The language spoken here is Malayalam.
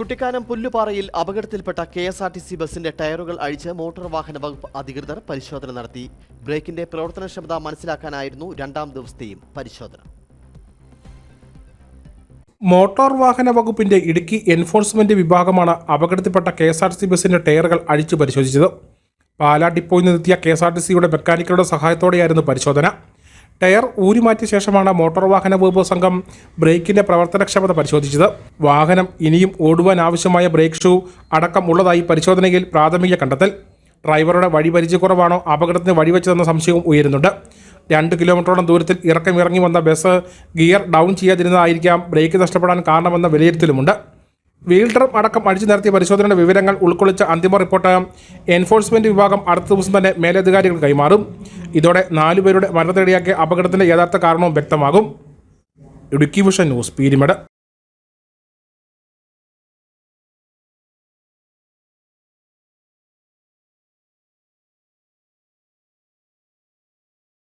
കുട്ടിക്കാനം പുല്ലുപാറയിൽ അപകടത്തിൽപ്പെട്ട കെഎസ്ആർടിസി ബസിന്റെ ടയറുകൾ അഴിച്ച് മോട്ടോർ വാഹന വകുപ്പ് അധികൃതർ പരിശോധന നടത്തി. ബ്രേക്കിന്റെ പ്രവർത്തനക്ഷമത മനസ്സിലാക്കാനായിരുന്നു രണ്ടാം ദിവസത്തെയും പരിശോധന. മോട്ടോർ വാഹന വകുപ്പിന്റെ ഇടുക്കി എൻഫോഴ്സ്മെന്റ് വിഭാഗമാണ് അപകടത്തിൽപ്പെട്ട കെഎസ്ആർടിസി ബസിന്റെ ടയറുകൾ അഴിച്ചു പരിശോധിച്ചത്. പാലാ ഡിപ്പോയിൽ നിന്നെത്തിയ കെഎസ്ആർടിസിയുടെ മെക്കാനിക്കുകളുടെ സഹായത്തോടെയായിരുന്നു പരിശോധന. ടയർ ഊരിമാറ്റിയ ശേഷമാണ് മോട്ടോർ വാഹന വകുപ്പ് സംഘം ബ്രേക്കിന്റെ പ്രവർത്തനക്ഷമത പരിശോധിച്ചത്. വാഹനം ഇനിയും ഓടുവാൻ ആവശ്യമായ ബ്രേക്ക് ഷൂ അടക്കം ഉള്ളതായി പരിശോധനയിൽ പ്രാഥമിക കണ്ടെത്തൽ. ഡ്രൈവറുടെ വഴിപരിചയക്കുറവാണോ അപകടത്തിന് വഴിവെച്ചതെന്ന സംശയവും ഉയരുന്നുണ്ട്. 2 കിലോമീറ്ററോളം ദൂരത്തിൽ ഇറങ്ങി വന്ന ബസ് ഗിയർ ഡൗൺ ചെയ്യാതിരുന്നതായിരിക്കാം ബ്രേക്ക് നഷ്ടപ്പെടാൻ കാരണമെന്ന വിലയിരുത്തലുമുണ്ട്. വീൽ ഡ്രം അടക്കം അടിച്ചു നിർത്തിയ പരിശോധനയുടെ വിവരങ്ങൾ ഉൾക്കൊള്ളിച്ച അന്തിമ റിപ്പോർട്ട് എൻഫോഴ്സ്മെന്റ് വിഭാഗം അടുത്ത ദിവസം തന്നെ മേലധികാരികൾ കൈമാറും. ഇതോടെ 4 പേരുടെ മരണത്തിനിടയാക്കിയ അപകടത്തിന്റെ യഥാർത്ഥ കാരണവും വ്യക്തമാകും. Idukki vision news, Peermade.